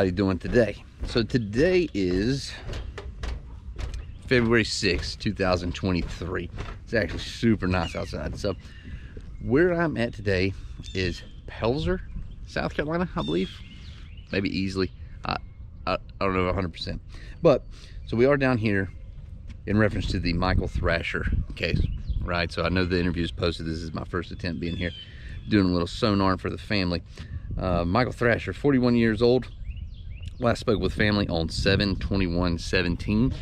everybody doing today? So today is February 6th, 2023. It's actually super nice outside. So where I'm at today is Pelzer, South Carolina, I believe. Maybe easily. I don't know 100%. But, so we are down here in reference to the Michael Thrasher case, right? So I know the interview is posted. This is my first attempt being here, doing a little sonar for the family. Michael Thrasher, 41 years old. Last spoke with family on 7/21/17,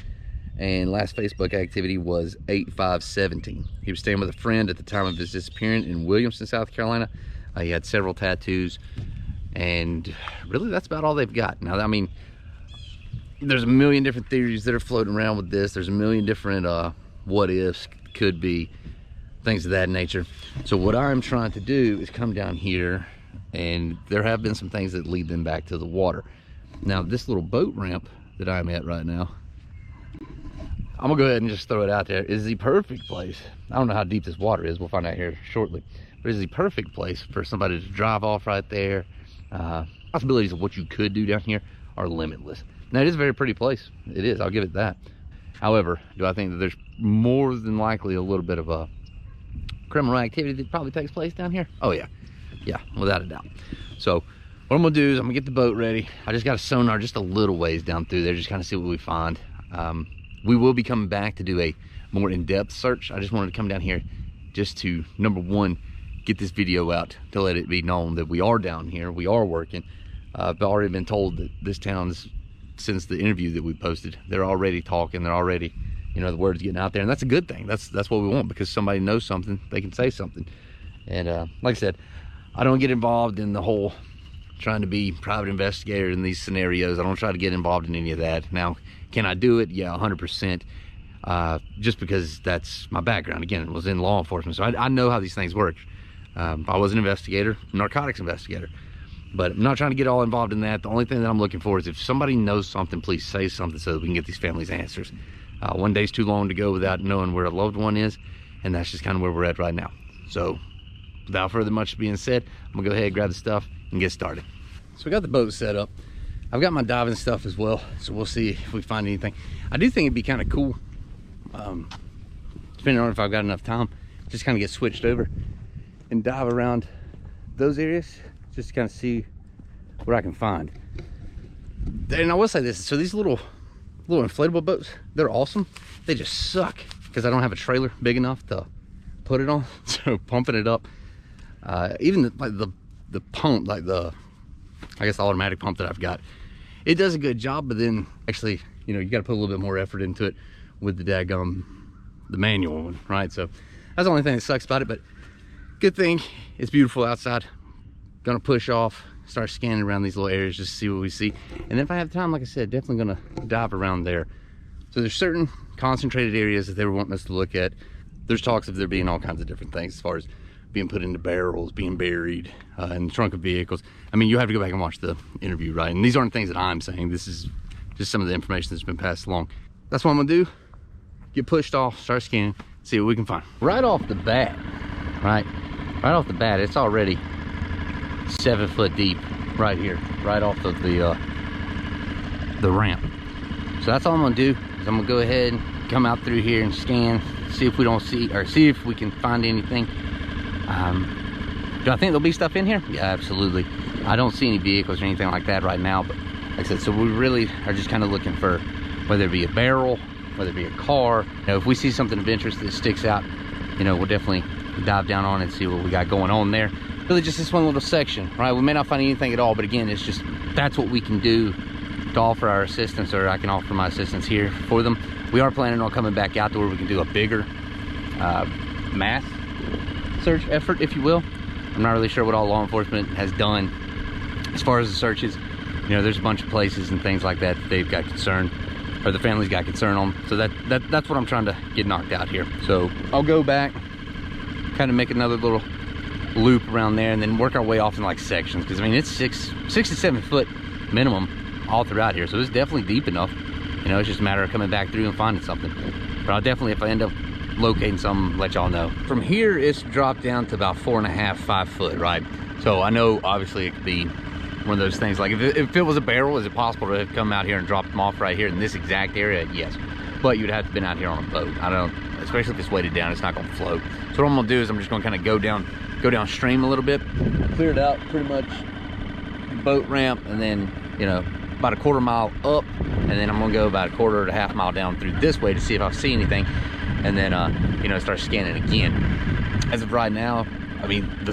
and last Facebook activity was 8/5/17. He was staying with a friend at the time of his disappearance in Williamson, South Carolina. He had several tattoos, and really that's about all they've got. Now, I mean, there's a million different theories that are floating around with this. There's a million different what ifs, could be, things of that nature. So what I'm trying to do is come down here, and there have been some things that lead them back to the water. Now, this little boat ramp that I'm at right now, I'm gonna go ahead and just throw it out there, is the perfect place. I don't know how deep this water is, we'll find out here shortly, but it's the perfect place for somebody to drive off right there. Possibilities of what you could do down here are limitless. Now, it is a very pretty place. It is, I'll give it that. However, do I think that there's more than likely a little bit of a criminal activity that probably takes place down here? Oh yeah, yeah, without a doubt. So what I'm gonna do is I'm gonna get the boat ready. I just got a sonar just a little ways down through there, just kind of see what we find. We will be coming back to do a more in-depth search. I just wanted to come down here just to, number one, get this video out to let it be known that we are down here, we are working. I've already been told that this town's, since the interview that we posted, they're already talking, they're already, you know, the word's getting out there, and that's a good thing. That's what we want, because somebody knows something, they can say something. And like I said, I don't get involved in the whole trying to be private investigator in these scenarios. I don't try to get involved in any of that. Now, can I do it? Yeah, 100%. Just because that's my background. Again, it was in law enforcement, so I know how these things work. I was an investigator, narcotics investigator, but I'm not trying to get all involved in that. The only thing that I'm looking for is if somebody knows something, please say something so that we can get these families answers. One day's too long to go without knowing where a loved one is, and that's just kind of where we're at right now. So without further much being said, I'm gonna go ahead, grab the stuff, and get started. So we got the boat set up. I've got my diving stuff as well, so we'll see if we find anything. I do think it'd be kind of cool, depending on if I've got enough time, just kind of get switched over and dive around those areas, just to kind of see what I can find. And I will say this, so these little inflatable boats, they're awesome. They just suck because I don't have a trailer big enough to put it on. So pumping it up, even the pump, like I guess the automatic pump that I've got, it does a good job, but then actually, you know, you got to put a little bit more effort into it with the the manual one, right? So that's the only thing that sucks about it, but good thing, it's beautiful outside. Gonna push off, start scanning around these little areas just to see what we see. And then if I have time, like I said, definitely gonna dive around there. So there's certain concentrated areas that they were wanting us to look at. There's talks of there being all kinds of different things as far as being put into barrels, being buried in the trunk of vehicles. I mean, you have to go back and watch the interview, right? And these aren't things that I'm saying. This is just some of the information that's been passed along. That's what I'm gonna do. Get pushed off, start scanning, see what we can find. Right off the bat, right off the bat, it's already 7 foot deep right here, right off of the ramp. So that's all I'm gonna do, is I'm gonna go ahead and come out through here and scan, see if we don't see, or see if we can find anything. Do I think there'll be stuff in here? Yeah, absolutely. I don't see any vehicles or anything like that right now, but like I said, so we really are just kind of looking for whether it be a barrel, whether it be a car. You know, if we see something of interest that sticks out, you know, we'll definitely dive down on it and see what we got going on there. Really just this one little section, right? We may not find anything at all, but again, it's just, that's what we can do to offer our assistance, or I can offer my assistance here for them. We are planning on coming back out to where we can do a bigger mass search effort, if you will. I'm not really sure what all law enforcement has done as far as the searches. You know, there's a bunch of places and things like that that they've got concern, or the family's got concern on. So that's what I'm trying to get knocked out here. So I'll go back, kind of make another little loop around there, and then work our way off in like sections, because I mean, it's 6 to 7 foot minimum all throughout here, so it's definitely deep enough. You know, it's just a matter of coming back through and finding something. But I'll definitely, if I end up locating something, let y'all know. From here, it's dropped down to about 4.5, 5 foot, right? So I know obviously it could be one of those things. Like if it was a barrel, is it possible to have come out here and dropped them off right here in this exact area? Yes, but you'd have to have been out here on a boat. I don't, especially if it's weighted down, it's not going to float. So what I'm going to do is I'm just going to kind of go downstream a little bit, clear it out pretty much, boat ramp, and then, you know, about a quarter mile up, and then I'm going to go about a quarter to half mile down through this way to see if I see anything, and then you know, start scanning again. As of right now, I mean, the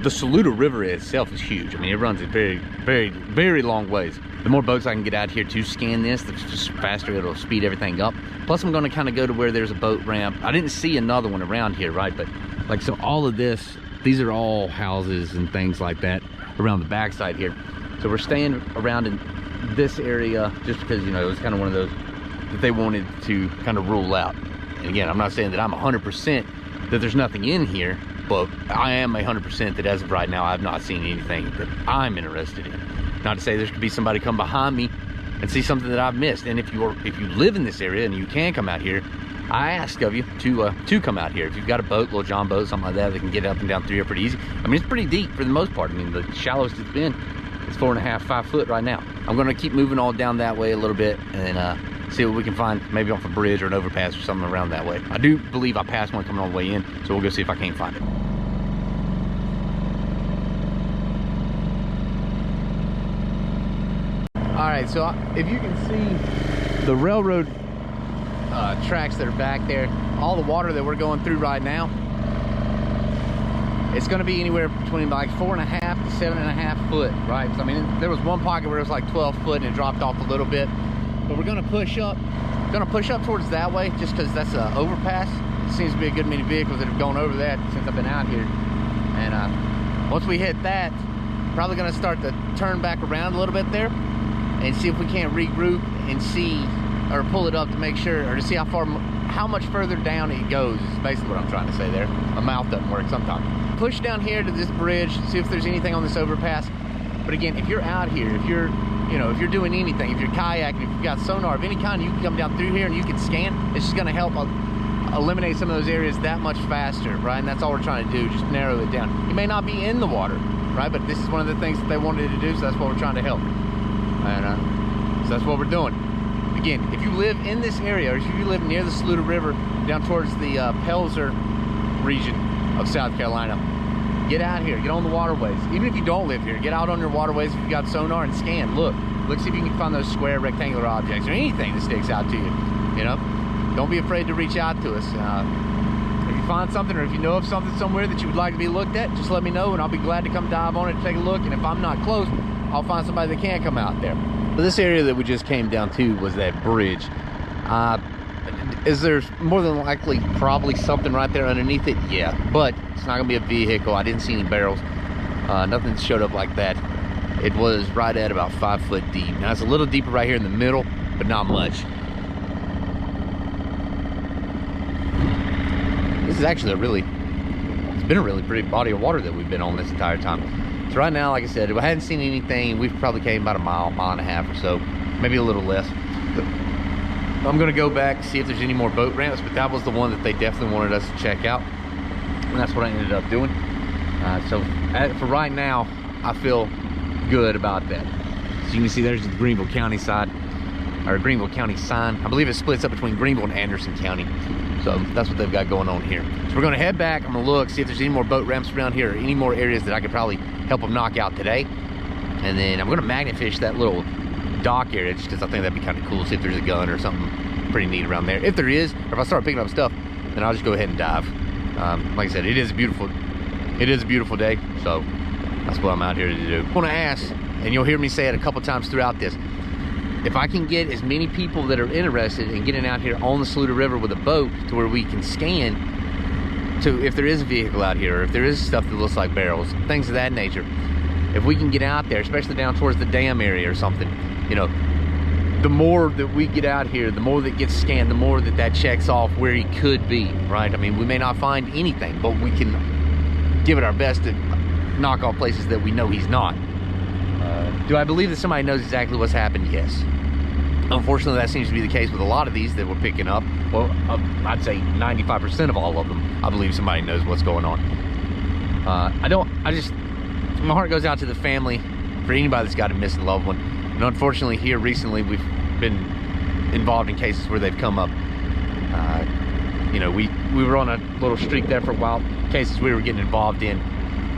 Saluda River itself is huge. I mean, it runs a very, very, very long ways. The more boats I can get out here to scan this, the just faster it'll speed everything up. Plus, I'm going to kind of go to where there's a boat ramp. I didn't see another one around here, right? But like, so all of this, these are all houses and things like that around the backside here. So we're staying around in this area just because, you know, it was kind of one of those that they wanted to kind of rule out. And again, I'm not saying that I'm 100% that there's nothing in here, but I am 100% that as of right now, I've not seen anything that I'm interested in. Not to say there could be somebody come behind me and see something that I've missed. And if you live in this area and you can come out here, I ask of you to come out here. If you've got a boat, little John boat, something like that, that can get up and down through here pretty easy. I mean, it's pretty deep for the most part. I mean, the shallowest it's been is 4.5, 5 foot right now. I'm going to keep moving all down that way a little bit and see what we can find, maybe off a bridge or an overpass or something around that way. I do believe I passed one coming all the way in, so we'll go see if I can't find it. All right, so if you can see the railroad tracks that are back there, all the water that we're going through right now, it's going to be anywhere between like 4.5 to 7.5 foot, right? So I mean, there was one pocket where it was like 12 foot and it dropped off a little bit, but we're going to push up towards that way just because that's an overpass. It seems to be a good many vehicles that have gone over that since I've been out here. And once we hit that, probably going to start to turn back around a little bit there and see if we can't regroup and see, or pull it up to make sure, or to see how much further down it goes is basically what I'm trying to say there. My mouth doesn't work sometimes. Push down here to this bridge, see if there's anything on this overpass. But again, if you're out here, if you're doing anything, if you're kayaking, if you've got sonar of any kind, you can come down through here and you can scan. It's just going to help eliminate some of those areas that much faster, right? And that's all we're trying to do, just narrow it down. You may not be in the water, right? But this is one of the things that they wanted to do, so that's what we're trying to help. And so that's what we're doing. Again, if you live in this area, or if you live near the Saluda River, down towards the Pelzer region of South Carolina, get out here, get on the waterways. Even if you don't live here, get out on your waterways if you've got sonar and scan. Look see if you can find those square rectangular objects or anything that sticks out to you. You know, don't be afraid to reach out to us. If you find something, or if you know of something somewhere that you would like to be looked at, just let me know and I'll be glad to come dive on it and take a look. And if I'm not close, I'll find somebody that can come out there. But this area that we just came down to was that bridge. Is there more than likely probably something right there underneath it? Yeah, but it's not gonna be a vehicle. I didn't see any barrels. Nothing showed up like that. It was right at about 5 foot deep. Now it's a little deeper right here in the middle, but not much. This is actually it's been a really pretty body of water that we've been on this entire time. So right now, like I said, if I hadn't seen anything, we've probably came about a mile and a half or so, maybe a little less. I'm gonna go back, see if there's any more boat ramps, but that was the one that they definitely wanted us to check out. And that's what I ended up doing. So for right now, I feel good about that. So you can see there's the Greenville County side, or Greenville County sign. I believe it splits up between Greenville and Anderson County. So that's what they've got going on here. So we're gonna head back. I'm gonna look, see if there's any more boat ramps around here, or any more areas that I could probably help them knock out today. And then I'm gonna magnet fish that little dock area just because I think that'd be kind of cool. See if there's a gun or something pretty neat around there. If there is, or if I start picking up stuff, then I'll just go ahead and dive. Like I said, it is a beautiful day. So that's what I'm out here to do. I want to ask, and you'll hear me say it a couple times throughout this, if I can get as many people that are interested in getting out here on the Saluda River with a boat to where we can scan to if there is a vehicle out here, or if there is stuff that looks like barrels, things of that nature, if we can get out there, especially down towards the dam area or something, you know, the more that we get out here, the more that gets scanned, the more that checks off where he could be, right? I mean, we may not find anything, but we can give it our best to knock off places that we know he's not. Do I believe that somebody knows exactly what's happened? Yes. Unfortunately, that seems to be the case with a lot of these that we're picking up. Well, I'd say 95% of all of them, I believe somebody knows what's going on. My heart goes out to the family for anybody that's got a missing loved one. And unfortunately here recently we've been involved in cases where they've come up. You know, we were on a little streak there for a while. Cases we were getting involved in,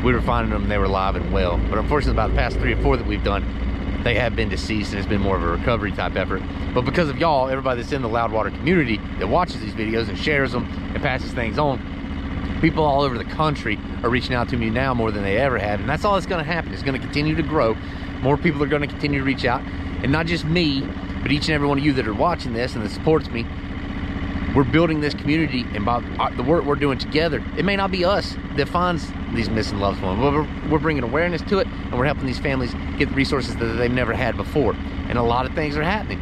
we were finding them, they were alive and well. But unfortunately about the past 3 or 4 that we've done, they have been deceased, and it's been more of a recovery type effort. But because of y'all, everybody that's in the Loudwater community that watches these videos and shares them and passes things on, people all over the country are reaching out to me now more than they ever had. And that's all that's gonna happen. It's gonna continue to grow. More people are gonna continue to reach out. And not just me, but each and every one of you that are watching this and that supports me. We're building this community, and by the work we're doing together, it may not be us that finds these missing loved ones. We're bringing awareness to it, and we're helping these families get the resources that they've never had before. And a lot of things are happening.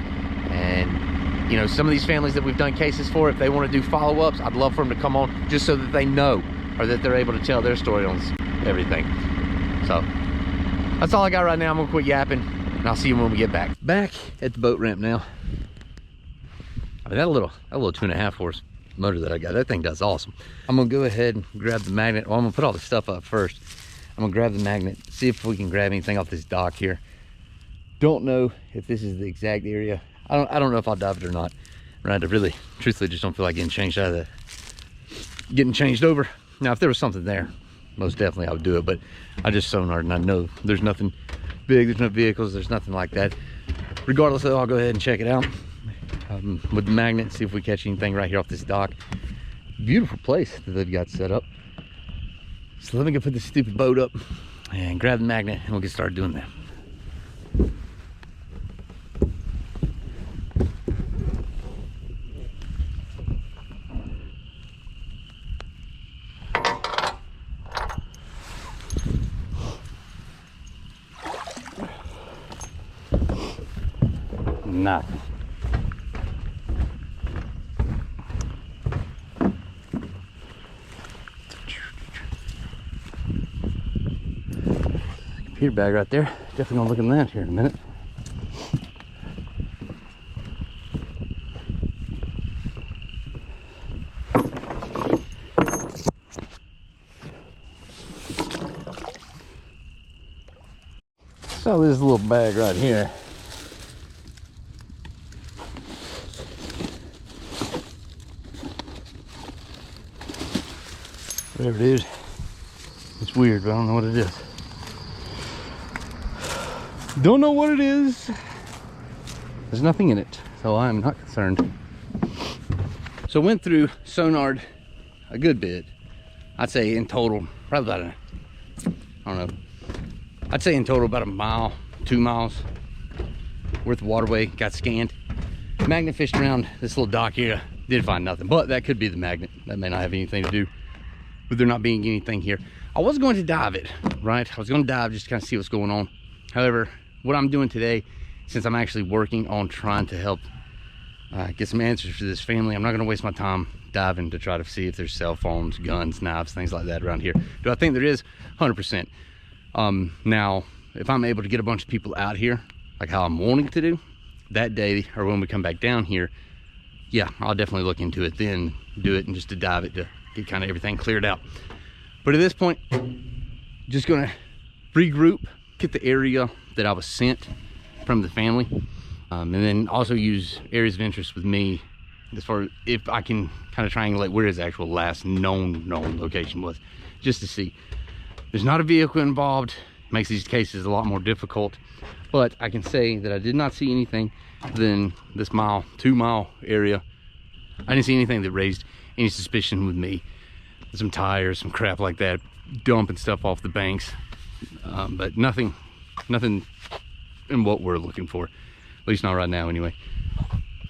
And you know, some of these families that we've done cases for, if they want to do follow-ups, I'd love for them to come on just so that they know, or that they're able to tell their story on everything. So that's all I got right now. I'm gonna quit yapping, and I'll see you when we get back. Back at the boat ramp now. I mean, that little 2.5 horse motor that I got, that thing does awesome. I'm gonna go ahead and grab the magnet. Well, I'm gonna put all the stuff up first. I'm gonna grab the magnet, see if we can grab anything off this dock here. Don't know if this is the exact area. I don't know if I'll dive it or not. Right, I really, truthfully, just don't feel like getting changed over. Now, if there was something there, most definitely I would do it. But I just sonared, and I know there's nothing big. There's no vehicles. There's nothing like that. Regardless, though, I'll go ahead and check it out. With the magnet, see if we catch anything right here off this dock. Beautiful place that they've got set up. So let me go put this stupid boat up and grab the magnet, and we'll get started doing that. Nothing. Computer bag right there. Definitely gonna look in that here in a minute. So this little bag right here. Whatever it is, it's weird, but I don't know what it is. Don't know what it is. There's nothing in it, so I'm not concerned. So went through sonared a good bit. I'd say in total, probably about I don't know. I'd say in total about 1 mile, 2 miles worth of waterway got scanned. Magnet fished around this little dock here, did find nothing, but that could be the magnet. That may not have anything to do with there not being anything here. I was going to dive it, right? I was going to dive just to kind of see what's going on. However, what I'm doing today, since I'm actually working on trying to help get some answers for this family, I'm not going to waste my time diving to try to see if there's cell phones, guns, knives, things like that around here. Do I think there is? 100%. Now, if I'm able to get a bunch of people out here, like how I'm wanting to do, that day or when we come back down here, yeah, I'll definitely look into it then, do it, and just to dive it to get kind of everything cleared out. But at this point, just gonna regroup, get the area that I was sent from the family, and then also use areas of interest with me as far as if I can kind of triangulate where his actual last known location was, just to see. There's not a vehicle involved. It makes these cases a lot more difficult, but I can say that I did not see anything than this 2 mile area. I didn't see anything that raised any suspicion with me. Some tires, some crap like that, dumping stuff off the banks, but nothing in what we're looking for, at least not right now anyway.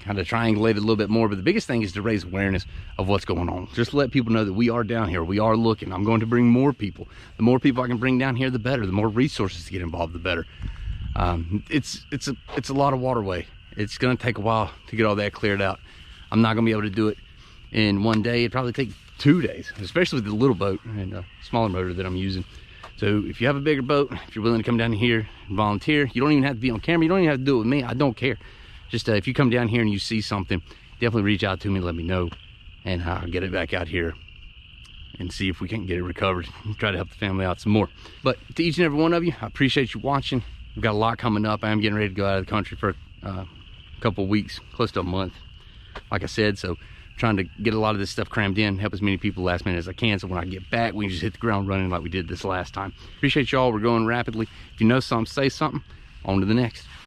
Kind of triangulate it a little bit more, but the biggest thing is to raise awareness of what's going on. Just let people know that we are down here, we are looking. I'm going to bring more people. The more people I can bring down here, the better. The more resources to get involved, the better. It's a lot of waterway. It's going to take a while to get all that cleared out. I'm not going to be able to do it in one day. It'd probably take 2 days, especially with the little boat and a smaller motor that I'm using. So if you have a bigger boat, if you're willing to come down here and volunteer, you don't even have to be on camera. You don't even have to do it with me. I don't care. Just if you come down here and you see something, definitely reach out to me, let me know, and I'll get it back out here and see if we can get it recovered and try to help the family out some more. But to each and every one of you, I appreciate you watching. We've got a lot coming up. I'm getting ready to go out of the country for a couple of weeks, close to a month, like I said. So trying to get a lot of this stuff crammed in, help as many people last minute as I can, so when I get back we can just hit the ground running like we did this last time. Appreciate y'all. We're going rapidly. If you know something, say something. On to the next.